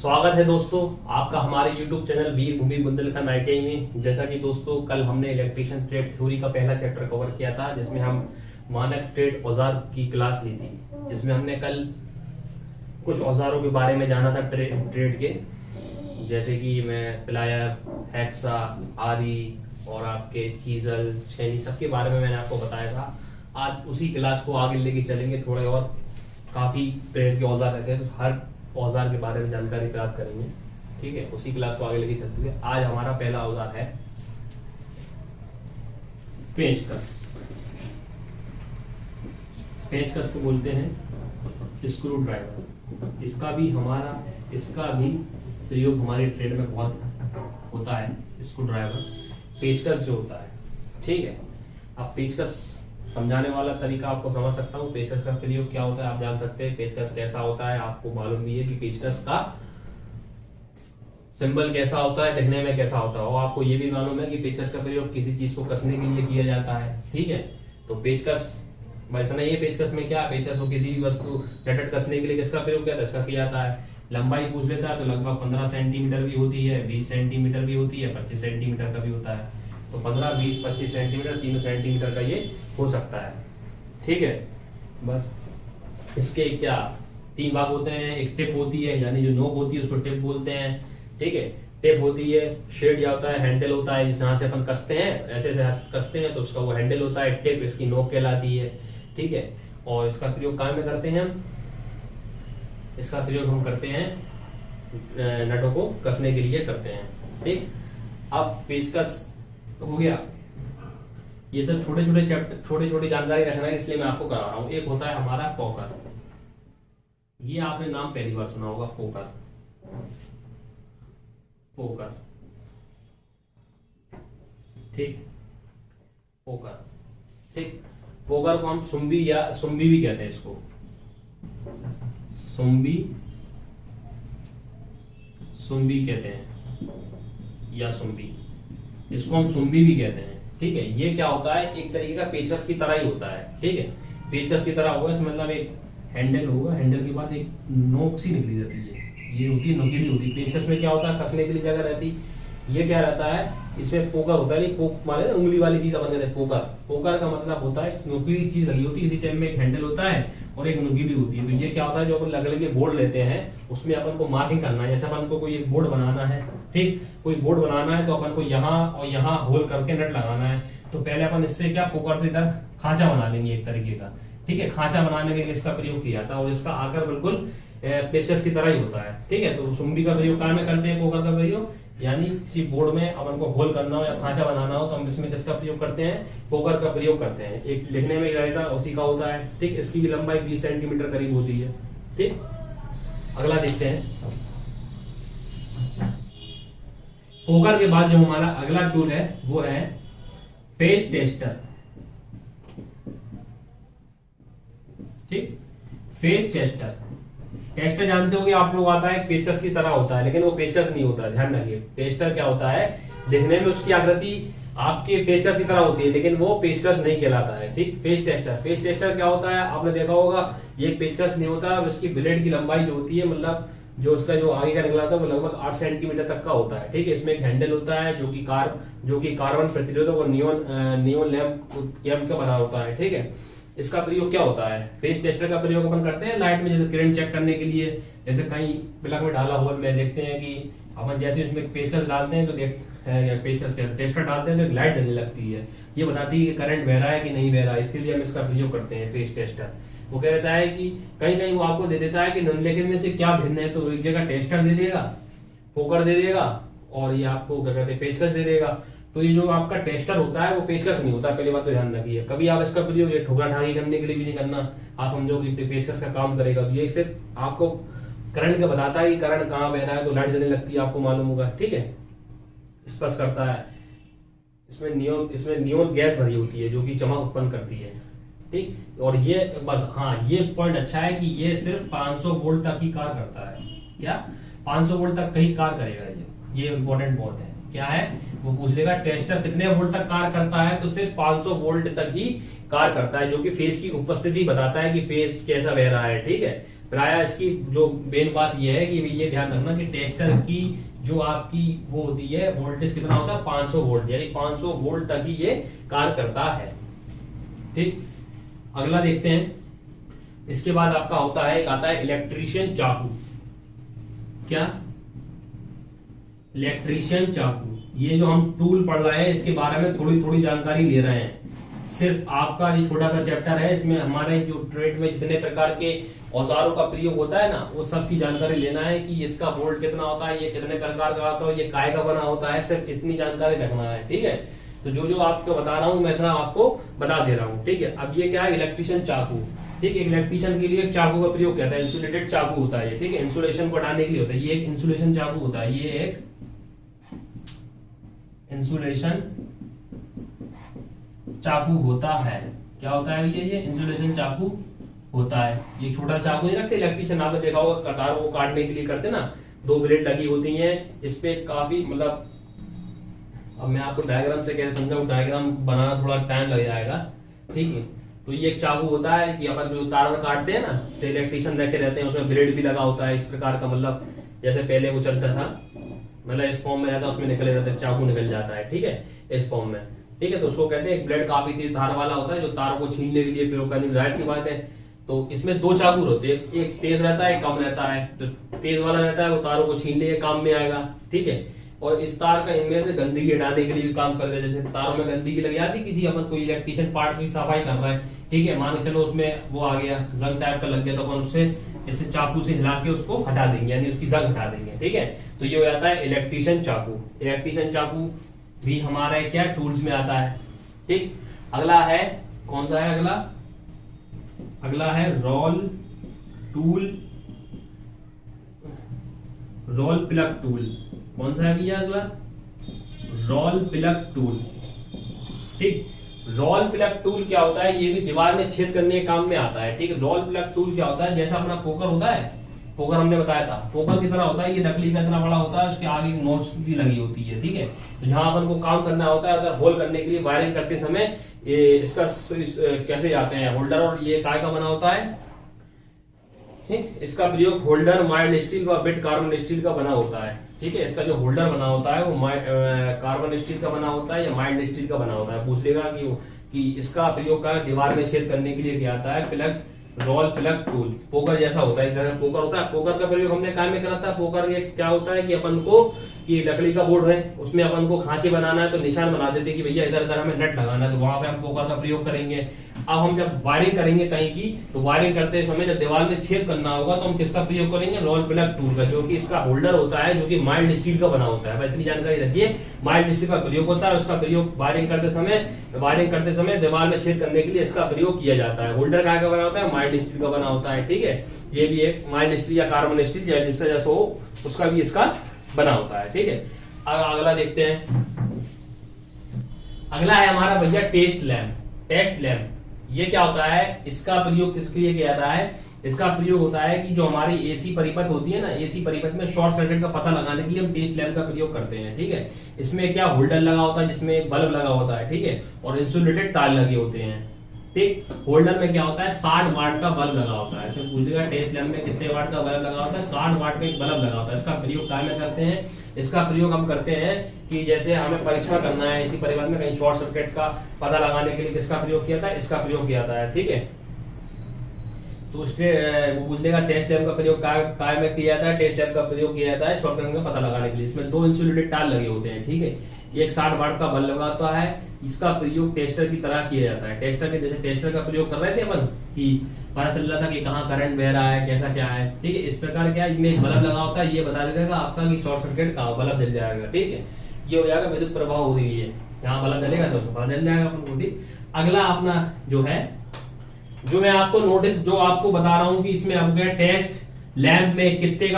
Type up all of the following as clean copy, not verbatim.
स्वागत है दोस्तों आपका हमारे YouTube चैनल वीर भूमि बुंदेलखंड ITI में। जैसा कि दोस्तों कल हमने इलेक्ट्रिशियन ट्रेड थ्योरी का पहला चैप्टर कवर किया था, जिसमें हम मानक ट्रेड औजार की क्लास ली थी, जिसमें हमने कल कुछ औजारों के बारे में जाना था ट्रेड के, जैसे कि मैं प्लायर, हैक्सा, आरी और आपके चीजल, छेनी, सबके बारे में मैंने आपको बताया था। आज उसी क्लास को आगे लेके चलेंगे, थोड़े और काफी ट्रेड के औजार रहते हैं तो हर औजार के बारे में जानकारी प्राप्त करेंगे। ठीक है, उसी क्लास को आगे लेके चलते हुए आज हमारा पहला औजार है पेंचकस। पेंचकस को बोलते हैं स्क्रू ड्राइवर। इसका भी प्रयोग हमारे ट्रेड में बहुत होता है। स्क्रू ड्राइवर पेंचकस जो होता है, ठीक है। अब पेंचकस समझाने वाला तरीका आपको समझ सकता हूँ। पेचकस का प्रयोग क्या होता है आप जान सकते हैं। पेचकस कैसा होता है आपको मालूम भी है कि पेचकस का सिंबल कैसा होता है, दिखने में कैसा होता है, और आपको ये भी मालूम है कि पेचकस का प्रयोग किसी चीज को कसने के लिए किया जाता है। ठीक है, तो पेचकस इतना ही है। पेचकस में क्या, पेचकस को किसी भी वस्तु नट कसने के लिए किसका प्रयोग किया जाता है। लंबाई पूछ लेता है तो लगभग 15 सेंटीमीटर भी होती है, 20 सेंटीमीटर भी होती है, 25 सेंटीमीटर का भी होता है। तो 15, 20, 25 सेंटीमीटर, 3 सेंटीमीटर का ये हो सकता है। ठीक है, बस इसके क्या 3 भाग होते हैं। एक टिप होती है, यानी जो नोक होती है उसको टिप बोलते हैं। ठीक है, टिप होती है। शेड या होता है, हैंडल होता है, जहाँ से अपन कसते हैं, ऐसे कसते हैं तो उसका वो हैंडल होता है। टिप इसकी नोक कहलाती है। ठीक है, और इसका प्रयोग काम में करते हैं हम। इसका प्रयोग हम करते हैं नटों को कसने के लिए करते हैं। ठीक, अब पेचकस हो गया। ये सब छोटे छोटे जानकारी रखना है, इसलिए मैं आपको करा रहा हूं। एक होता है हमारा पोकर। ये आपने नाम पहली बार सुना होगा, पोकर। पोकर, ठीक, पोकर। ठीक, पोकर को हम सुम्बी या सुम्बी भी कहते हैं। इसको सुम्बी कहते हैं या सुम्बी, इसको हम सुम्बी भी कहते हैं। ठीक है, ये क्या होता है, एक तरीके का पेचकस की तरह ही होता है। ठीक है, पेचकस की तरह होगा, इसमें मतलब एक हैंडल होगा, हैंडल के बाद एक नोक सी निकली जाती है, ये होती है नुकीली होती है। पेचकस में क्या होता है, कसने के लिए जगह रहती। ये क्या रहता है, इसमें पोकर होता है। पोक माने ना उंगली वाली चीज अपन कहते हैं पोकर। पोकर का मतलब होता है नुकीली चीज लगी होती है, इसी टाइम में एक हैंडल होता है और एक नुकीली होती है। तो ये क्या होता है, जो अपन अलग अलग बोर्ड लेते हैं उसमें अपन को मार्किंग करना है। जैसे अपन को कोई एक बोर्ड बनाना है, ठीक, कोई बोर्ड बनाना है तो अपन को यहाँ और यहाँ होल करके नट लगाना है। तो पहले अपन इससे क्या, पोकर से इधर खांचा बना लेंगे एक तरीके का। ठीक है, खांचा बनाने के लिए इसका प्रयोग किया जाता है और इसका आकार बिल्कुल पेचकस की तरह ही होता है। ठीक है, तो सुम्बी का प्रयोग काम में करते हैं, पोकर का प्रयोग यानी किसी बोर्ड में अपन को होल करना हो या खांचा बनाना हो तो हम इसमें किसका प्रयोग करते हैं, पोकर का प्रयोग करते हैं। एक लिखने में रहेगा उसी का होता है। ठीक, इसकी भी लंबाई 20 सेंटीमीटर करीब होती है। ठीक, अगला देखते हैं। पोकर के बाद जो हमारा अगला टूल है वो है पेच टेस्टर। ठीक, फेस टेस्टर। टेस्टर जानते हो कि आप लोग आता है पेचकस की तरह होता है, लेकिन वो पेचकस नहीं होता है, ध्यान रखिए। टेस्टर क्या होता है, दिखने में उसकी आकृति आपके पेचकस की तरह होती है, लेकिन वो पेचकस नहीं कहलाता है। ठीक, फेस टेस्टर। फेस टेस्टर क्या होता है, आपने देखा होगा, ये पेचकस नहीं होता। इसकी ब्लेड की लंबाई जो होती है, मतलब जो उसका जो आगे का निकला था वो लगभग 8 सेंटीमीटर तक का होता है। ठीक है, इसमें एक हैंडल होता है जो कि कार्बन प्रतिरोधक और नियोन लैंप का बना होता है। ठीक है, इसका प्रयोग क्या होता है, फेस टेस्टर का प्रयोग अपन करते हैं लाइट में, जैसे करंट चेक करने के लिए। जैसे कहीं प्लग में डाला हुआ में देखते हैं कि अपन जैसे उसमें पेचकस डालते हैं तो पेचकस टेस्टर डालते हैं तो लाइट जलने लगती है। ये बताती है कि करंट बह रहा है कि नहीं बह रहा है। इसके लिए हम इसका प्रयोग करते हैं फेस टेस्टर। वो कह देता है कि कहीं वो आपको दे देता है कि निम्नलिखित में से क्या भिन्न है, तो एक जगह टेस्टर दे देगा, पोकर दे देगा और ये आपको क्या कहते हैं पेचकस दे देगा। तो ये जो आपका टेस्टर होता है वो पेचकस नहीं होता, पहली बात तो ध्यान रखिए। कभी आप इसका प्रयोग ये ठोकरा ठाकी करने के लिए भी नहीं करना। आप समझो कि पेचकस का काम करेगा, तो ये सिर्फ आपको करंट का बताता है कि करंट कहाँ बह रहा है, तो लाइट जलने लगती है, आपको मालूम होगा। ठीक है, स्पष्ट करता है। इसमें नियोन गैस भरी होती है जो कि चमक उत्पन्न करती है। ठीक, और ये बस, हाँ, ये पॉइंट अच्छा है कि ये सिर्फ 500 वोल्ट तक ही कार्य करता है। क्या 500 वोल्ट तक कहीं कार्य करेगा, ये इंपॉर्टेंट बहुत है। क्या है, वो पूछ लेगा टेस्टर कितने वोल्ट तक कार्य करता है, तो सिर्फ 500 वोल्ट तक ही कार्य करता है, जो कि फेस की उपस्थिति बताता है कि फेस कैसा बह रहा है। ठीक है, प्राय इसकी जो मेन बात यह है कि ये ध्यान रखना कि टेस्टर की जो आपकी वो होती है वोल्टेज कितना होता है 500 वोल्ट, यानी 500 वोल्ट तक ही ये कार्य करता है। ठीक, अगला देखते हैं। इसके बाद आपका होता है, एक आता है इलेक्ट्रीशियन चाकू। क्या? इलेक्ट्रीशियन चाकू। ये जो हम टूल पढ़ रहे हैं इसके बारे में थोड़ी थोड़ी जानकारी ले रहे हैं। सिर्फ आपका ये छोटा सा चैप्टर है, इसमें हमारे जो ट्रेड में जितने प्रकार के औजारों का प्रयोग होता है ना, वो सब की जानकारी लेना है कि इसका वोल्ट कितना होता है, ये कितने प्रकार का होता है, ये काय का बना होता है, सिर्फ इतनी जानकारी रखना है। ठीक है, तो जो जो आपको बता रहा हूँ मैं इतना आपको बता दे रहा हूँ। ठीक है, अब ये क्या है, इलेक्ट्रीशियन चाकू। ठीक है, इलेक्ट्रीशियन के लिए चाकू का प्रयोग कहता है, इंसुलेटेड चाकू होता है। ठीक है, इंसुलेशन को हटाने के लिए होता है, ये एक इंसुलेशन चाकू होता है, ये एक इंसुलेशन चाकू होता है। क्या होता है भैया? ये इंसुलेशन चाकू होता है। ये छोटा चाकू नहीं रखते इलेक्ट्रीशियन, आपने देखा होगा कतार को काटने के लिए करते ना, 2 ब्लेड लगी होती हैं इस पे, काफी मतलब, अब मैं आपको डायग्राम से कैसे समझाऊं, डायग्राम बनाना थोड़ा टाइम लग जाएगा। ठीक है, तो ये एक चाकू होता है कि अपन जो तार काटते हैं ना, तो इलेक्ट्रीशियन रखे रहते हैं, उसमें ब्लेड भी लगा होता है इस प्रकार का, मतलब जैसे पहले वो चलता था, मतलब इस फॉर्म में रहता है, उसमें निकले रहता है, चाकू निकल जाता है। ठीक है, इस फॉर्म में। ठीक है, तो उसको कहते हैं, एक ब्लेड काफी तेज धार वाला होता है जो तार को छीनने के लिए प्रयोग करने की, जाहिर सी बात है। तो इसमें 2 चाकू होते हैं, एक तेज रहता है, एक कम रहता है। जो तेज वाला रहता है वो तारों को छीनने के काम में आएगा। ठीक है, और इस तार का इनमें से गंदगी हटाने के लिए भी काम करते हैं। जैसे तारों में गंदगी लग जाती, किसी अपन कोई इलेक्ट्रीशियन पार्ट की सफाई कर रहा है, ठीक है, मान के चलो उसमें वो आ गया, जंग टाइप का लग गया, तो अपन उससे इसे चाकू से हिला के उसको हटा देंगे, यानी उसकी जंग हटा देंगे। ठीक है, तो ये हो जाता है इलेक्ट्रीशियन चाकू। इलेक्ट्रीशियन चाकू भी हमारा क्या टूल्स में आता है। ठीक, अगला है, कौन सा है अगला? अगला है roll tool, roll plug tool. कौन सा है भैया अगला? Roll plug tool. ठीक, रोल प्लग टूल क्या होता है? ये भी दीवार में छेद करने के काम में आता है। ठीक है, रोल प्लग टूल क्या होता है? जैसा अपना पोकर होता है, पोकर हमने बताया था, पोकर की तरह होता है, ये नकली का इतना बड़ा होता है, उसके आगे एक नोच भी लगी होती है। ठीक है, तो जहां अपन को काम करना होता है, अगर होल करने के लिए वायरिंग करते समय ये इसका कैसे जाते हैं होल्डर, और ये काय का बना होता है। ठीक, इसका प्रयोग होल्डर माइल्ड स्टील व बिट कार्बन स्टील का बना होता है। ठीक है, इसका जो होल्डर बना होता है वो कार्बन स्टील का बना होता है या माइल्ड स्टील का बना होता है। पूछ लेगा कि इसका प्रयोग का दीवार में छेद करने के लिए किया जाता है। Plug, roll plug tool poker जैसा होता है, इधर पोकर होता है। पोकर का प्रयोग हमने काय में करा था? पोकर ये क्या होता है कि अपन को, कि लकड़ी का बोर्ड है, उसमें अपन को खांचे बनाना है, तो निशान बना देते कि भैया इधर इधर हमें नट लगाना है, तो वहां पे हम पोकर का प्रयोग करेंगे। अब हम जब वायरिंग करेंगे कहीं की, तो वायरिंग करते समय जब दीवार में छेद करना होगा, तो हम किसका प्रयोग करेंगे? रोल प्लग टूल का, जो कि इसका होल्डर होता है, जो कि माइल्ड स्टील का बना होता है। इतनी जानकारी रखिए, माइल्ड स्टील का प्रयोग होता है, उसका प्रयोग वायरिंग करते समय दीवार में छेद करने के लिए इसका प्रयोग किया जाता है। होल्डर का बना होता है? माइल्ड स्टील का बना होता है। ठीक है, ये भी एक माइल्ड स्टील या कार्बन स्टील जिसका जैसा हो उसका भी इसका बना होता है। ठीक है, अगला देखते हैं। अगला है हमारा भैया टेस्ट लैम्प। टेस्ट लैम्प ये क्या होता है? इसका प्रयोग किसके लिए किया जाता है? इसका प्रयोग होता है कि जो हमारी एसी परिपथ होती है ना, एसी परिपथ में शॉर्ट सर्किट का पता लगाने के लिए हम टेस्ट लैम्प का प्रयोग करते हैं। ठीक है, इसमें क्या होल्डर लगा होता है, जिसमें एक बल्ब लगा होता है। ठीक है, और इंसुलेटेड तार लगे होते हैं। ठीक, होल्डर में क्या होता है? 60 वाट का बल्ब लगा होता है। ऐसे पूछेगा टेस्ट लैम्प में कितने वाट का बल्ब लगा होता है? 60 वाट का एक बल्ब लगा होता है। इसका प्रयोग क्या में करते हैं? इसका प्रयोग हम करते हैं कि जैसे हमें परीक्षण करना है इसी परिवार में, कहीं शॉर्ट सर्किट का पता लगाने के लिए किसका प्रयोग किया था? इसका प्रयोग किया जाता है। ठीक है, तो उसके वो पूछ लेगा टेस्ट लैम्प का प्रयोग काय में किया जाता है? टेस्ट लैम्प का प्रयोग किया जाता है शॉर्ट सर्किट का पता लगाने के लिए। इसमें 2 इंसुलेटेड तार लगे होते हैं। ठीक है, एक 60 वाट का बल्ब लगा होता है। इसका प्रयोग टेस्टर की तरह किया जाता है। टेस्टर के जैसे टेस्टर का प्रयोग कर रहे थे अपन, कि पता चल रहा था कि कहाँ करंट बह रहा है, कैसा क्या है। ठीक है, इस प्रकार क्या इसमें एक बल्ब लगा होता है, ये बता देगा आपका कि शॉर्ट सर्किट कहाँ, बल्ब जल जाएगा। ठीक है, ये हो जाएगा विद्युत प्रवाह हो रही है, यहाँ बल्ब जलेगा तो पता चल जाएगा अपन को। ठीक, अगला अपना जो है, जो मैं आपको नोटिस जो आपको बता रहा हूँ कि इसमें अब गया टेस्ट लैंप में कितने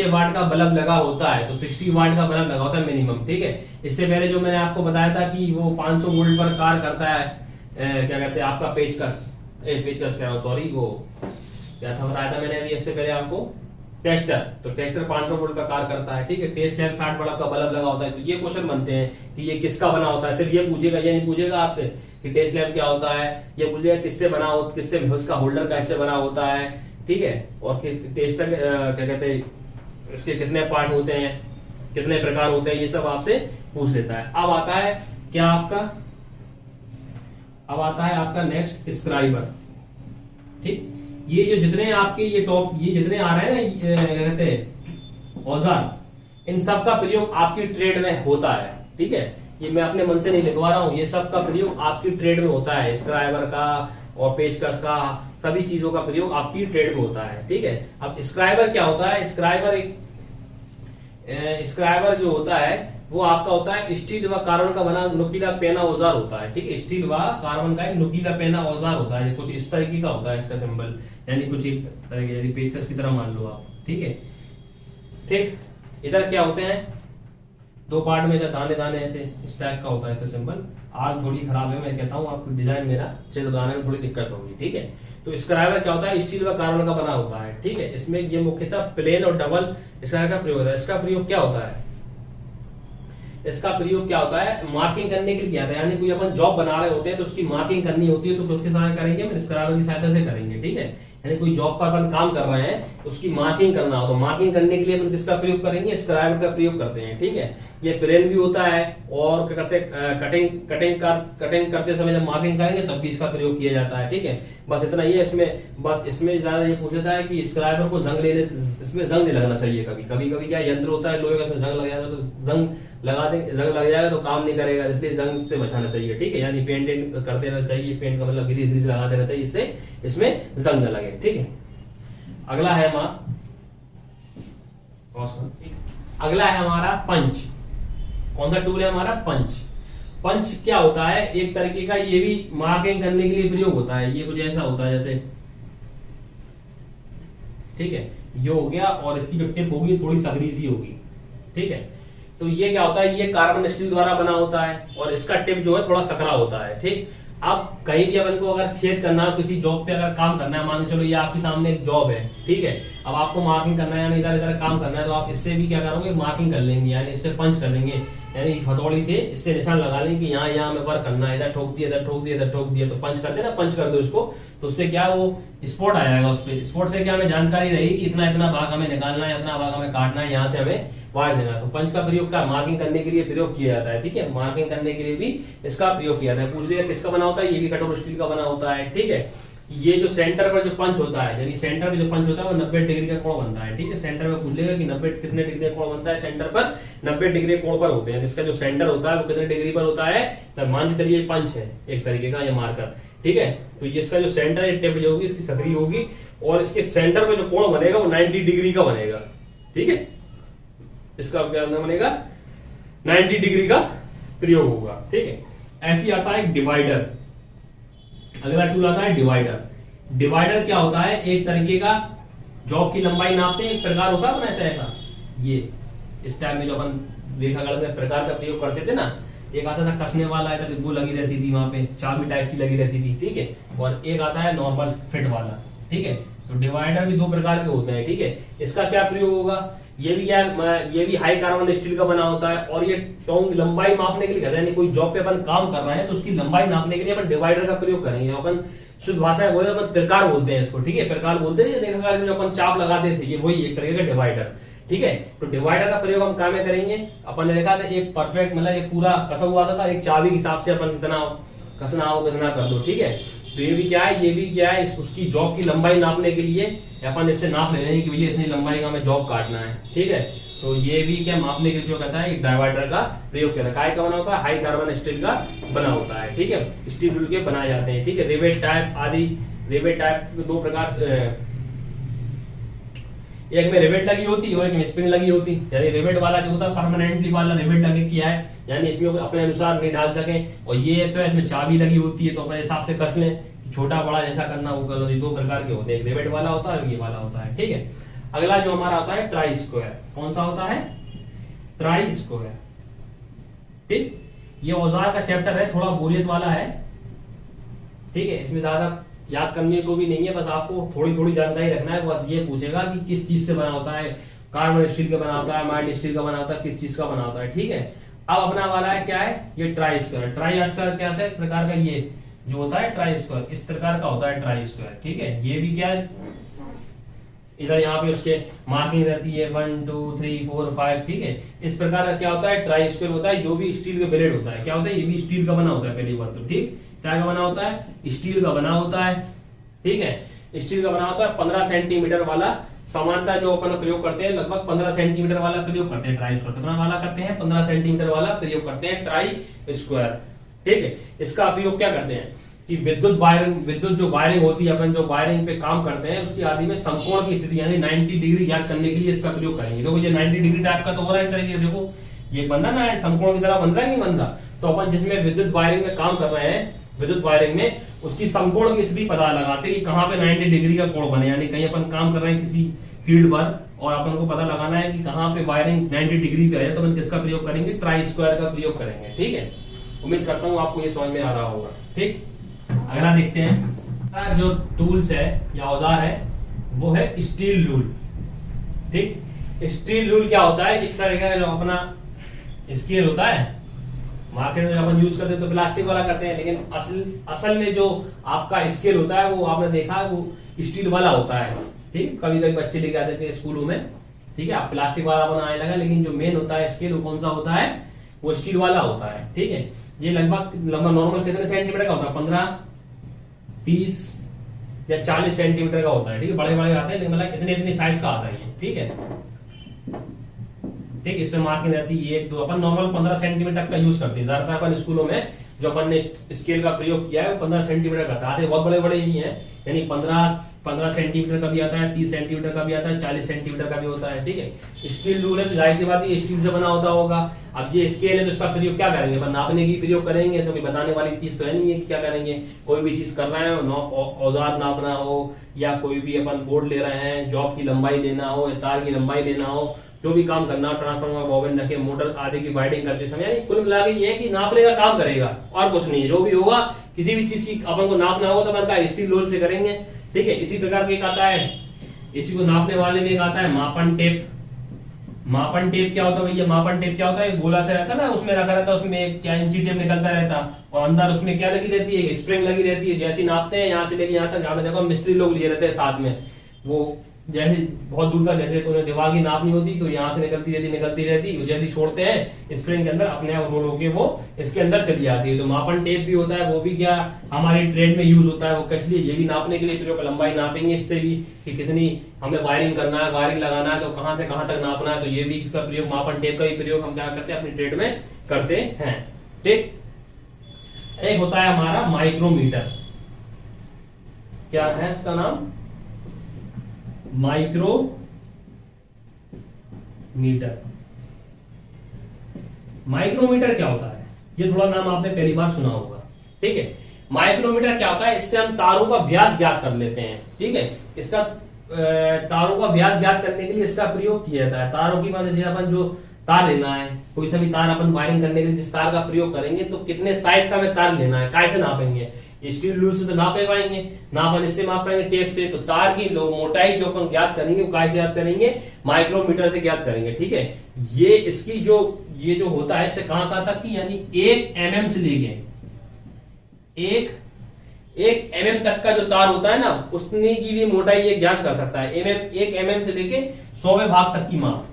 वाट का बल्ब लगा होता है, तो 60 वाट का बल्ब लगा होता है मिनिमम। ठीक है, इससे पहले जो मैंने आपको बताया था कि वो 500 वोल्ट पर कार्य करता है, क्या कहते हैं आपका पेचकस कह रहा हूं, सॉरी, वो क्या था बताया था मैंने अभी इससे पहले आपको, टेस्टर। तो टेस्टर 500 वोल्ट का कार्य करता है। ठीक है, टेस्ट लैंप 60 वाट का बल्ब लगा होता है। तो ये क्वेश्चन बनते हैं कि ये किसका बना होता है। सिर्फ ये पूछेगा, ये नहीं पूछेगा आपसे कि टेस्ट लैंप क्या होता है, ये पूछेगा किससे बना हो, किससे उसका होल्डर कैसे बना होता है, ठीक है, और टेस्टर क्या कहते हैं, इसके कितने पार्ट होते हैं, कितने प्रकार होते हैं, ये सब आपसे पूछ लेता है। अब आता है क्या आपका, अब आता है आपका नेक्स्ट स्क्राइबर। ठीक, ये जो जितने आपके ये टॉप, ये जितने आ रहे हैं ना, क्या कहते हैं औजार, इन सब का प्रयोग आपकी ट्रेड में होता है। ठीक है, ये मैं अपने मन से नहीं लिखवा रहा हूं, ये सब का प्रयोग आपकी ट्रेड में होता है, स्क्राइबर का और पेचकस का, सभी चीजों का प्रयोग आपकी ट्रेड में होता है। ठीक है, अब स्क्राइबर क्या होता है, स्क्राइबर जो होता है वो आपका होता है स्टील व कार्बन का बना नुकीला पेना औजार होता है। ठीक है, स्टील व कार्बन का एक नुकीला पेना औजार होता है, कुछ इस तरीके का होता है इसका सिंबल, यानी कुछ एक तरह के पेचकस की तरह मान लो आप। ठीक है, ठीक, इधर क्या होते हैं, दो पार्ट में इधर दाने दाने ऐसे इस टाइप का होता है इसका सिंबल। आज थोड़ी खराब है, मैं कहता हूँ आपको डिजाइन मेरा चित्र बनाने में थोड़ी दिक्कत होगी। ठीक है, तो स्क्राइबर क्या होता है, स्टील व कार्बन का बना होता है। ठीक है, इसमें ये मुख्यतः प्लेन और डबल स्क्राइबर का प्रयोग होता है। इसका प्रयोग क्या होता है, इसका प्रयोग क्या होता है, मार्किंग करने के लिए किया जाता है, यानी कोई अपन जॉब बना रहे होते हैं तो उसकी मार्किंग करनी होती है, तो उसके साथ करेंगे हम स्क्राइबर की सहायता से करेंगे। ठीक है, यानी कोई जॉब पर अपन काम कर रहे हैं, उसकी मार्किंग करना हो तो मार्किंग करने के लिए अपन किसका प्रयोग करेंगे, स्क्राइबर का प्रयोग करते हैं। ठीक है, ये प्लेन भी होता है, और क्या करते हैं, कटिंग करते समय जब मार्किंग करेंगे तब भी इसका प्रयोग किया जाता है। ठीक है, बस इतना ही है इसमें। बस इसमें ज्यादा ये पूछ लेता है कि स्क्राइबर को जंग लेने, इसमें जंग नहीं लगना चाहिए कभी कभी। कभी क्या यंत्र होता है लोहे का, इसमें जंग लग जाएगा तो जंग लग जाएगा तो काम नहीं करेगा, इसलिए जंग से बचाना चाहिए। ठीक है, यानी पेंट करते रहना चाहिए, पेंट का मतलब ग्रीस लगा देना चाहिए, इससे इसमें जंग न लगे। ठीक है, अगला है हमारा पंच। कौन सा टूल है हमारा, पंच। पंच क्या होता है, एक तरीके का ये भी मार्किंग करने के लिए प्रयोग होता है। ये कुछ ऐसा होता है जैसे, ठीक है, ये हो गया, और इसकी जो टिप होगी थोड़ी सकरी सी होगी। ठीक है, तो ये क्या होता है, ये कार्बन स्टील द्वारा बना होता है, और इसका टिप जो है थोड़ा सकरा होता है। ठीक, अब कहीं भी अपन को अगर छेद करना है, किसी जॉब पे अगर काम करना है, मान के चलो ये आपके सामने एक जॉब है। ठीक है, अब आपको मार्किंग करना है, यानी इधर इधर काम करना है, तो आप इससे भी क्या करोगे, मार्किंग कर लेंगे, यानी इससे पंच कर लेंगे, यानी हथौड़ी से इससे निशान लगा लेंगे कि यहाँ यहाँ में वर्क करना है, इधर ठोक दिया, इधर ठोक दिया, इधर ठोक दिया, तो पंच कर देना, पंच कर दो इसको, तो उससे क्या वो स्पॉट आ जाएगा उस पर। स्पॉट से क्या हमें जानकारी रहेगी कि इतना इतना भाग हमें निकालना है, इतना भाग हमें काटना है, यहाँ से हमें वार देना। तो पंच का प्रयोग का मार्किंग करने के लिए प्रयोग किया जाता है। ठीक है, मार्किंग करने के लिए भी इसका प्रयोग किया जाता है। पूछ लिया किसका बना होता है, ये भी कठोर स्टील का बना होता है। ठीक है, ये जो सेंटर पर जो पंच होता है, यानी सेंटर में जो पंच होता है वो 90 डिग्री का कोण बनता है। ठीक है, सेंटर में पूछ लेगा कि 90 कितने डिग्री का कोण बनता है, सेंटर पर 90 डिग्री कोण पर होते हैं। इसका जो सेंटर होता है वो कितने डिग्री पर होता है, मान के चलिए पंच है एक तरीके का ये मार्कर। ठीक है, तो ये इसका जो सेंटर है, टिप जो होगी इसकी सकरी होगी, और इसके सेंटर में जो कोण बनेगा वो 90 डिग्री का बनेगा। ठीक है, इसका क्या बनेगा, 90 डिग्री का प्रयोग होगा। ठीक है, ऐसी आता है डिवाइडर। अगला टूल आता है डिवाइडर। डिवाइडर क्या होता है, एक तरीके का जॉब की लंबाई नापते हैं, एक प्रकार होता है ना ऐसा, ये इस टाइम में जो अपन रेखागढ़ में प्रकार का प्रयोग करते थे ना, एक आता था कसने वाला, इधर वो लगी रहती थी, वहां पे चाबी टाइप की लगी रहती थी। ठीक है, और एक आता है नॉर्मल फिट वाला। ठीक है, तो डिवाइडर भी दो प्रकार के होते हैं। ठीक है, इसका क्या प्रयोग होगा, ये भी हाई कार्बन स्टील का बना होता है, और ये लंबाई मापने के लिए यानी कोई जॉब पे अपन काम कर रहे हैं तो उसकी लंबाई नापने के लिए अपन डिवाइडर का प्रयोग करेंगे। अपन शुद्ध भाषा में बोले अपन प्रकार बोलते हैं इसको। ठीक है, प्रकार बोलते हैं, रेखागढ़ में जो अपन चाप लगाते थे, ये वही एक तरीके का डिवाइडर। ठीक है, तो डिवाइडर का प्रयोग हम काम में करेंगे। अपन ने देखा था एक परफेक्ट मतलब एक पूरा कसा हुआ था, एक चाबी के हिसाब से अपन कितना कसना हो कितना कर दो। ठीक है, तो ये भी क्या है, उसकी जॉब की लंबाई नापने के लिए अपन इससे नाप ले रहे हैं कि भैया इतनी लंबाई का हमें जॉब काटना है। ठीक है, तो ये भी क्या मापने के लिए जो कहता है एक डिवाइडर का प्रयोग किया जाता है। का बना होता है, हाई कार्बन स्टील का बना होता है। ठीक है, स्टील के बनाए जाते हैं। ठीक है, रिवेट टाइप आदि, रिवेट टाइप दो प्रकार, एक में रिवेट लगी होती है और एक में स्प्रिंग लगी होती, यानी रिवेट वाला जो होता है परमानेंटली वाला रिवेट लगे किया है, यानी इसमें अपने अनुसार नहीं डाल सके, और ये तो इसमें चाबी लगी होती है तो अपने हिसाब से कस लें, छोटा बड़ा जैसा करना वो कर लो। दो प्रकार के होते हैं, एक रिवेट वाला होता है और ये वाला होता है। ठीक है, अगला जो हमारा होता है ट्राई स्क्वायर। कौन सा होता है, ट्राई स्क्वायर। ठीक, ये औजार का चैप्टर है, थोड़ा बोरियत वाला है। ठीक है, इसमें ज्यादा याद करने को भी नहीं है, बस आपको थोड़ी थोड़ी जानकारी रखना है। बस ये पूछेगा कि किस चीज से बना होता है, कार्बन स्टील का बना होता है, माइल्ड स्टील का बना होता है, किस चीज का बना होता है। ठीक है, अब अपना वाला है क्या है, ये ट्राई स्क्वायर। ट्राई स्क्वायर क्या होता है, प्रकार का ये जो होता है ट्राई स्क्वायर, इस प्रकार का होता है ट्राई स्क्वायर। ठीक है, ये भी क्या है, इधर यहाँ पे उसके मार्किंग रहती है 1 2 3 4 5, ठीक है। इस प्रकार का क्या होता है, ट्राई स्क्वायर होता है। जो भी स्टील का ब्लेड होता है क्या होता है, ये भी स्टील का बना होता है पहली बात तो, ठीक। क्या का बना होता है, स्टील का बना होता है, ठीक है। स्टील का बना होता है 15 सेंटीमीटर वाला, समानता जो अपन प्रयोग करते हैं लगभग 15 सेंटीमीटर वाला प्रयोग करते हैं ट्राई स्क्वायर। कितना वाला करते हैं, 15 सेंटीमीटर वाला प्रयोग करते हैं ट्राई स्क्वायर, ठीक है। इसका उपयोग क्या करते हैं कि विद्युत जो वायरिंग होती है, अपन जो वायरिंग पे काम करते हैं उसकी आदि में समकोण की स्थिति यानी 90 डिग्री ज्ञात करने के लिए इसका प्रयोग करेंगे। देखो ये 90 डिग्री टाइप का तो हो रहा है, तरीके देखो ये बन रहा ना समकोण की तरह बन रहा है कि बन रहा। तो अपन जिसमें विद्युत वायरिंग में काम कर रहे हैं, विद्युत वायरिंग में उसकी समकोण की स्थिति पता लगाते हैं कि कहां पे 90 डिग्री का कोण बने, यानी कहीं अपन काम कर रहे हैं किसी फील्ड पर और अपन को पता लगाना है कि कहां पे वायरिंग 90 डिग्री पे है, तो अपन किसका प्रयोग करेंगे, ट्राई स्क्वायर का प्रयोग करेंगे, ठीक है। उम्मीद करता हूं आपको ये समझ में आ रहा होगा, ठीक। अगला देखते हैं, जो टूल्स है या औजार है वो है स्टील रूल, ठीक। स्टील रूल क्या होता है, एक तरह का जो अपना स्केल होता है मार्केट में अपन यूज करते हैं तो प्लास्टिक वाला करते हैं, लेकिन असल में जो आपका स्केल होता है वो आपने देखा वो स्टील वाला होता है, ठीक। कभी कभी बच्चे लेके आते थे स्कूलों में, ठीक है। आप प्लास्टिक वाला बनाने लगा, लेकिन जो मेन होता है स्केल वो कौन सा होता है, वो स्टील वाला होता है, ठीक है। ये लगभग नॉर्मल कितने सेंटीमीटर का होता है, 15 30 या 40 सेंटीमीटर का होता है, ठीक है। बड़े बड़े आते हैं लेकिन मतलब इतने साइज का आता है, ठीक है, ठीक। इसमें मार्किंग रहती है 1 2, अपन नॉर्मल 15 सेंटीमीटर तक का यूज करते हैं ज्यादातर। अपन स्कूलों में जो अपन ने स्केल का प्रयोग किया है वो 15 सेंटीमीटर का आता है, बहुत बड़े बड़े नहीं है, यानी 15 सेंटीमीटर का भी आता है, 30 सेंटीमीटर का भी आता है, 40 सेंटीमीटर का भी होता है, ठीक है। स्टील रूल है तो जाहिर सी बात है स्टील से बना होता होगा। अब ये स्केल है तो इसका प्रयोग क्या करेंगे, अपन नापने की प्रयोग करेंगे, ऐसा कोई बताने वाली चीज तो है नहीं है कि क्या करेंगे। कोई भी चीज कर रहे हैं, औजार नापना हो या कोई भी अपन बोर्ड ले रहे हैं, जॉब की लंबाई लेना हो या तार की लंबाई लेना हो, जो भी काम करना हो, ट्रांसफार्मर बॉबिन रखे, मोटर आदि की वायरिंग करते समय, यानी कुल मिला के ये है कि नापने का काम करेगा और कुछ नहीं। जो भी होगा किसी भी चीज की अपन को नापना होगा तो अपन का स्टील रोल से करेंगे, ठीक है। इसी प्रकार के एक आता है, इसी को नापने वाले में एक आता है मापन टेप। मापन टेप क्या होता है भैया, मापन टेप क्या होता है, गोला से रहता है ना, उसमें रखा रहता है, उसमें क्या इंची टेप निकलता रहता और अंदर उसमें क्या लगी रहती है, स्प्रिंग लगी रहती है। जैसे नापते हैं यहाँ से लेके यहाँ तक, यहाँ देखो मिस्त्री लोग लिए रहते हैं साथ में, वो जैसे बहुत दूर तक जैसे उन्हें दीवार की नाप नहीं होती तो यहाँ से निकलती रहती, जैसे छोड़ते हैं स्प्रिंग के अंदर अपने आप रोल होके वो इसके अंदर चली जाती है। तो मापन टेप भी होता है, वो भी क्या हमारी ट्रेड में यूज होता है। वो किस लिए, ये भी नापने के लिए प्रयोग, लंबाई नापेंगे इससे भी कि कितनी हमें वायरिंग करना है, वायरिंग लगाना है तो कहां से कहां तक नापना है, तो ये भी इसका प्रयोग, मापन टेप का भी प्रयोग हम क्या करते हैं अपनी ट्रेड में करते हैं, ठीक। एक होता है हमारा माइक्रोमीटर, क्या है इसका नाम, माइक्रोमीटर। माइक्रोमीटर क्या होता है, ये थोड़ा नाम आपने पहली बार सुना होगा, ठीक है। माइक्रोमीटर क्या होता है, इससे हम तारों का व्यास ज्ञात कर लेते हैं, ठीक है। इसका तारों का व्यास ज्ञात करने के लिए इसका प्रयोग किया जाता है। तारों की बात, जैसे अपन जो तार लेना है, कोई सा भी तार अपन वायरिंग करने के लिए जिस तार का प्रयोग करेंगे तो कितने साइज का हमें तार लेना है, कैसे नापेंगे, स्टील रूल से तो नापे पाएंगे ना, अपन इससे माप पाएंगे टेप से। तो तार की मोटाई जो अपन ज्ञात करेंगे वो कैसे ज्ञात करेंगे, माइक्रोमीटर से ज्ञात करेंगे, ठीक है। ये इसकी ये जो होता है इससे कहां तक की, यानी 1 mm से लेके 1 mm तक का जो तार होता है ना, उसने की भी मोटाई ये ज्ञात कर सकता है। 1 mm से लेके 100वें भाग तक की माप,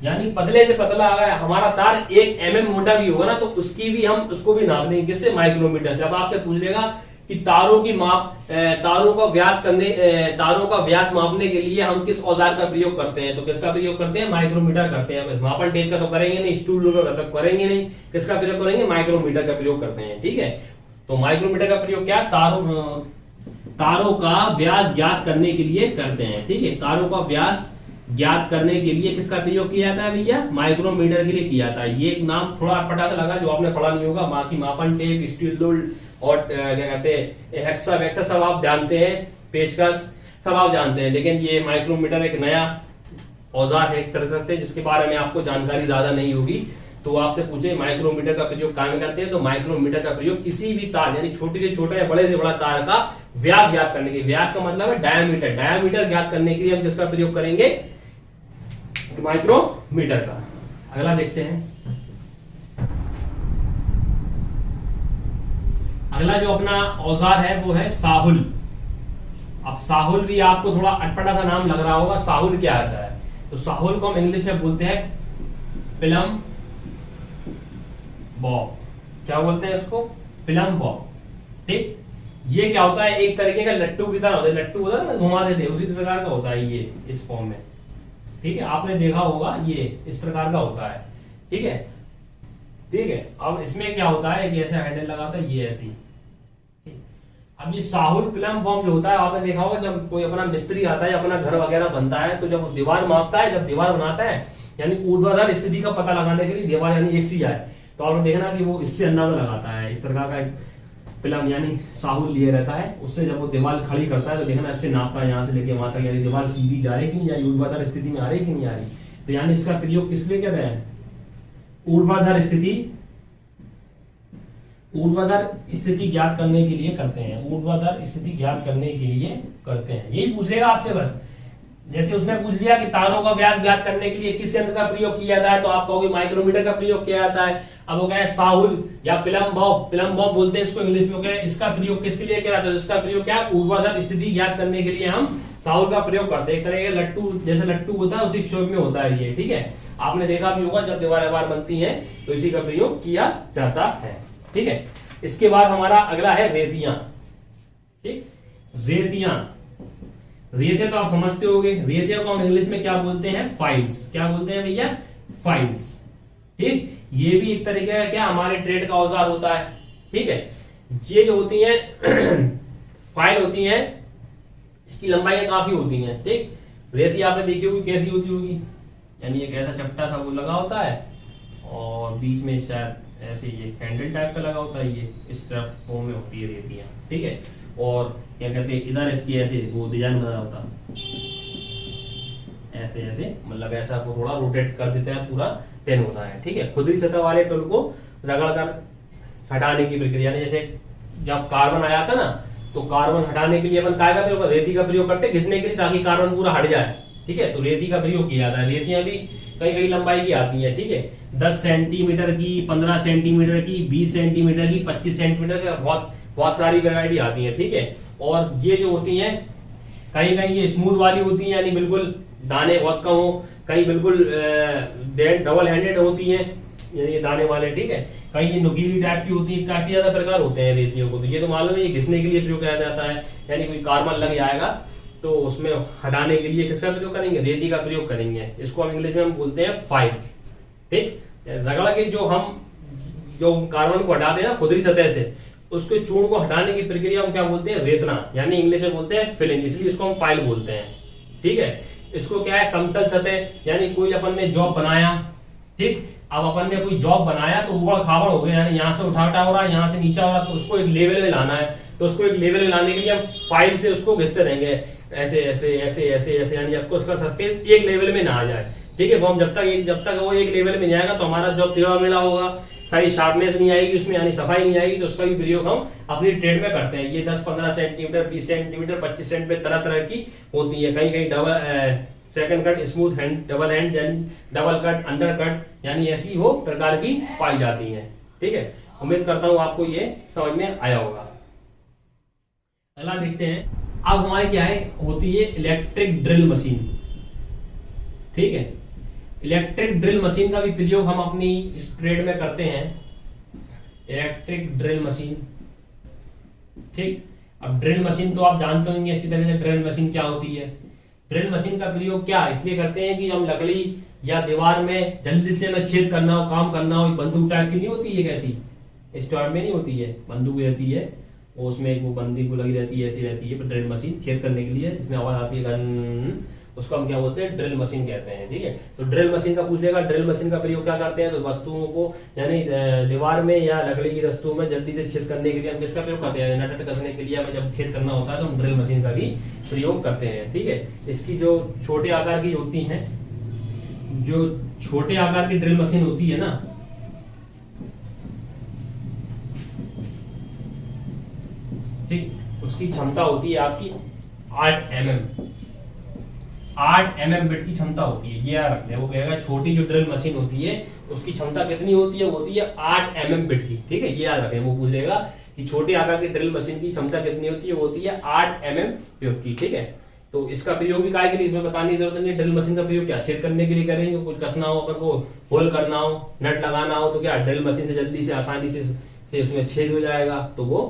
यानी पतले से पतला अगर हमारा तार 1 mm मोटा भी होगा ना तो उसकी भी हम उसको भी नाप लेंगे, किससे, माइक्रोमीटर से। अब आपसे पूछ लेगा कि तारों की माप, तारों का व्यास मापने के लिए हम किस औजार का प्रयोग करते हैं, तो किसका प्रयोग करते हैं, माइक्रोमीटर करते हैं। मापन टेप का तो करेंगे नहीं, स्टील रूल का तो करेंगे नहीं, किसका प्रयोग करेंगे, माइक्रोमीटर का प्रयोग करते हैं, ठीक है। तो माइक्रोमीटर का प्रयोग क्या, तारों का व्यास ज्ञात करने के लिए करते हैं, ठीक है। तारों का व्यास ज्ञात करने के लिए किसका प्रयोग किया जाता है भैया, माइक्रोमीटर के लिए किया जाता है। ये एक नाम थोड़ा अटपटा सा लगा जो आपने पढ़ा नहीं होगा, बाकी मापन टेप, स्टील रूल और क्या कहते हैं हेक्सा वेक्सा सब आप जानते हैं, पेचकस सब आप जानते हैं, लेकिन ये माइक्रोमीटर एक नया औजार है एक तरह से जिसके बारे में आपको जानकारी ज्यादा नहीं होगी। तो आपसे पूछे माइक्रोमीटर का प्रयोग कहां में करते हैं, तो माइक्रोमीटर का प्रयोग किसी भी तार, यानी छोटे से छोटा या बड़े से बड़ा तार का व्यास ज्ञात करने के, व्यास का मतलब है डायमीटर ज्ञात करने के लिए हम किसका प्रयोग करेंगे, माइक्रोमीटर का। अगला देखते हैं, अगला जो अपना औजार है वो है साहुल। अब साहुल भी आपको थोड़ा अटपटा सा नाम लग रहा होगा, साहुल क्या आता है? तो साहुल को हम इंग्लिश में बोलते हैं प्लम बॉब। क्या बोलते हैं इसको? Plum Bob. ठीक, ये क्या होता है? एक तरीके का लट्टू की तरह होता है, लट्टू होता है ना घुमा देते, उसी प्रकार का होता है ये इस फॉर्म में। ठीक है, आपने देखा होगा ये इस प्रकार का होता है। ठीक है, ठीक है। अब इसमें क्या होता है, एक ऐसा हैंडल लगा होता है, ये ऐसी। अब ये साहुल प्लम बॉम्ब जो होता है, आपने देखा होगा जब कोई अपना मिस्त्री आता है, अपना घर वगैरह बनता है, तो जब वो दीवार मापता है, जब दीवार बनाता है, यानी ऊर्ध्वाधर स्थिति का पता लगाने के लिए दीवार यानी एक सी आए, तो आपने देखना कि वो इससे अंदाजा लगाता है। इस तरह का एक प्लम यानी साहुल लिए रहता है, उससे जब वो दीवार खड़ी करता है तो देखना इससे नापता है यहाँ से लेके वहां तक, यानी दीवार सीधी जा रही कि नहीं, या ऊर्ध्वाधर स्थिति में आ रही कि नहीं आ रही। तो यानी इसका प्रयोग किस लिए कर रहे हैं? ऊर्ध्वाधर स्थिति ज्ञात करने के लिए करते हैं। ऊर्ध्वाधर स्थिति ज्ञात करने के लिए करते हैं, यही पूछेगा आपसे बस। जैसे उसने पूछ लिया कि तारों का व्यास ज्ञात करने के लिए किस यंत्र का प्रयोग किया जाता है, तो आप कहोगे माइक्रोमीटर का प्रयोग किया जाता है। अब हो गया साहुल या प्लम बॉब बोलते हैं इसको इंग्लिश में। क्या इसका प्रयोग किसके लिए किया जाता है? इसका प्रयोग क्या? ऊर्ध्वाधर स्थिति ज्ञात करने के लिए हम साहुल का प्रयोग करते हैं। एक तरह का लट्टू, जैसे लट्टू होता है उसी शेप में होता है ये। ठीक है, आपने देखा भी होगा जब दीवार बनती है तो इसी का प्रयोग किया जाता है। ठीक है, इसके बाद हमारा अगला है रेतियां। ठीक, रेतियां तो आप समझते होंगे, रेतियां को हम इंग्लिश में क्या बोलते हैं? फाइल्स। क्या बोलते हैं भैया? फाइल्स। ठीक, ये भी एक तरीके का क्या हमारे ट्रेड का औजार होता है। ठीक है, ये जो होती है फाइल होती है, इसकी लंबाई काफी होती है। ठीक, रेती आपने देखी होगी कैसी होती होगी, यानी एक ऐसा चपटा सा वो लगा होता है और बीच में शायद ऐसे ये हैंडल टाइप का लगा होता है, ये इस तरह फॉर्म में होती है रेतियां। ठीक है, और क्या कहते हैं इधर इसकी ऐसे वो डिजाइन बना होता है, ऐसे ऐसे, मतलब ऐसा को थोड़ा रोटेट कर देते हैं, पूरा पेन होता है। ठीक है, खुदरी सतह वाले टूल को रगड़ कर हटाने की प्रक्रिया, जैसे जब कार्बन आया था ना, तो कार्बन हटाने के लिए अपन काय का प्रयोग? रेती का प्रयोग करते हैं घिसने के लिए, ताकि कार्बन पूरा हट जाए। ठीक है, तो रेती का प्रयोग किया जाता है। रेतियां भी कई लंबाई की आती है। ठीक है, 10 सेंटीमीटर की, 15 सेंटीमीटर की, 20 सेंटीमीटर की, 25 सेंटीमीटर की, बहुत सारी वैरायटी आती है। ठीक है, और ये जो होती है कहीं ये स्मूथ वाली होती है, यानी बिल्कुल दाने बहुत कम हो, कहीं बिल्कुल डबल हैंडेड होती है, यानी ये दाने वाले। ठीक है, कहीं ये नुकीली टाइप की होती है, काफी ज्यादा प्रकार होते हैं रेतियों को। तो ये तो मालूम है, ये घिसने के लिए प्रयोग किया जाता है, यानी कोई कार्बन लग जाएगा तो उसमें हटाने के लिए किसका प्रयोग करेंगे? रेती का प्रयोग करेंगे। इसको हम इंग्लिश में हम बोलते हैं फाइल। ठीक, रगड़ के जो कार्बन को हटा देना खुदरी सतह से, उसके चूर्ण को हटाने की प्रक्रिया हम क्या बोलते हैं? रेतना, यानी इंग्लिश में बोलते हैं फिलिंग, इसलिए इसको हम फाइल बोलते हैं। ठीक है, इसको क्या है? समतल सतह, यानी कोई अपन ने जॉब बनाया। ठीक, अब अपन ने कोई जॉब बनाया तो उबड़ खाबड़ हो गया, यानी यहाँ से उठा हो रहा है, यहाँ से नीचा हो रहा है, तो उसको एक लेवल में लाना है। तो उसको एक लेवल में लाने के लिए हम फाइल से उसको घिसते रहेंगे, ऐसे ऐसे ऐसे ऐसे ऐसे, यानी आपको उसका सरफेस एक लेवल में ना आ जाए। ठीक है, वो हम जब तक वो एक लेवल में जाएगा तो हमारा जॉब टेढ़ा मेढ़ा होगा, सही शार्पनेस नहीं आएगी उसमें, यानी सफाई नहीं आएगी। तो उसका भी प्रयोग हम अपनी ट्रेड में करते हैं। ये 10-15 सेंटीमीटर, 20 सेंटीमीटर, 25 सेंटीमीटर तरह की होती है। कहीं double second cut, smooth hand, double hand, यानी डबल कट, अंडर कट, यानी ऐसी वो प्रकार की पाई जाती हैं। ठीक है, उम्मीद करता हूं आपको ये समझ में आया होगा। अगला देखते हैं, अब हमारी क्या है होती है? Electric drill machine. ठीक है, इलेक्ट्रिक ड्रिल मशीन का भी प्रयोग हम अपनी इस ट्रेड में करते हैं, इलेक्ट्रिक ड्रिल मशीन। ठीक, अब ड्रिल मशीन तो आप जानते होंगे अच्छी तरह से, ड्रिल मशीन क्या होती है। ड्रिल मशीन का प्रयोग क्या इसलिए करते हैं कि हम लकड़ी या दीवार में जल्दी से में छेद करना हो, काम करना हो। बंदूक टाइप की नहीं होती है, कैसी इस टाइप में नहीं होती है, बंदूक रहती है और उसमें एक वो बंदी को लगी रहती है, ऐसी रहती है ड्रिल मशीन छेद करने के लिए, इसमें आवाज आती है गन, उसको हम क्या बोलते हैं? ड्रिल मशीन कहते हैं। ठीक है, तो ड्रिल मशीन का पूछ लेगा, ड्रिल मशीन का प्रयोग क्या करते हैं? तो वस्तुओं को, यानी दीवार में या लकड़ी की वस्तुओं में जल्दी से छेद करने के लिए हम किसका प्रयोग करते हैं? नट कसने के लिए हमें जब छेद करना होता है तो हम ड्रिल मशीन का भी प्रयोग करते हैं। ठीक है, इसकी जो छोटे आकार की होती है, जो छोटे आकार की ड्रिल मशीन होती है ना, ठीक, उसकी क्षमता होती है आपकी 8 mm, 8 mm बिट की क्षमता होती है। ये याद रखते हैं, वो कहेगा छोटी जो ड्रिल मशीन होती है उसकी क्षमता कितनी होती है? वो होती है 8 mm बिट की। ठीक है, ये याद रखें, वो पूछेगा कि छोटे आकार की ड्रिल मशीन की क्षमता कितनी होती है, वो होती है 8 mm प्रयोग की। ठीक है, तो इसका प्रयोग भी काय के लिए, इसमें बताने की जरूरत नहीं। ड्रिल मशीन का प्रयोग क्या छेद करने के लिए करेंगे, कुछ कसना हो अपन को, होल करना हो, नट लगाना हो, तो क्या ड्रिल मशीन से जल्दी से आसानी से उसमें छेद हो जाएगा, तो वो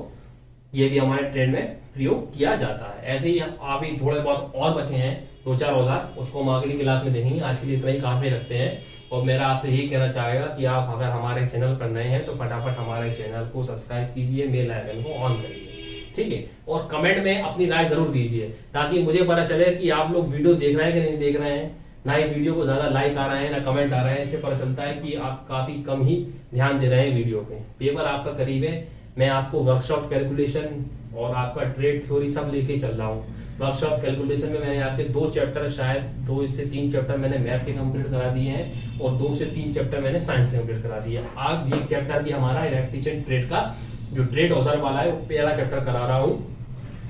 ये भी हमारे ट्रेड में प्रयोग किया जाता है। ऐसे ही आप ही थोड़े बहुत और बचे हैं 2-4 औजार, उसको हम अगली क्लास में देखेंगे। आज के लिए इतना ही काफी रखते हैं, और मेरा आपसे यही कहना चाहेगा कि आप अगर हमारे चैनल पर नए हैं तो फटाफट हमारे चैनल को सब्सक्राइब कीजिए, बेल आइकन को ऑन करिए। ठीक है, और कमेंट में अपनी राय जरूर दीजिए, ताकि मुझे पता चले कि आप लोग वीडियो देख रहे हैं कि नहीं देख रहे हैं, ना ही वीडियो को ज्यादा लाइक आ रहे हैं ना कमेंट आ रहे हैं। इससे पता चलता है कि आप काफी कम ही ध्यान दे रहे हैं वीडियो पे। पेपर आपका करीब है, मैं आपको वर्कशॉप कैलकुलेशन और आपका ट्रेड थ्योरी सब लेके चल रहा हूँ। वर्कशॉप कैलकुलेशन में मैंने आपके 2 चैप्टर, शायद 2 से 3 चैप्टर मैंने मैथ के कंप्लीट करा दिए हैं, और 2 से 3 चैप्टर मैंने साइंस से कंप्लीट करा दिए हैं। आज ये चैप्टर भी हमारा इलेक्ट्रीशियन ट्रेड का जो ट्रेड औजार वाला है, वो पहला चैप्टर करा रहा हूँ,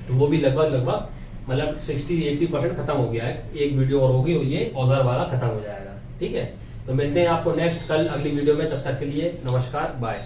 तो वो भी लगभग मतलब 60-80% खत्म हो गया है। एक वीडियो और होगी, ये औजार वाला खत्म हो जाएगा। ठीक है, तो मिलते हैं आपको नेक्स्ट कल अगली वीडियो में। तब तक के लिए नमस्कार, बाय।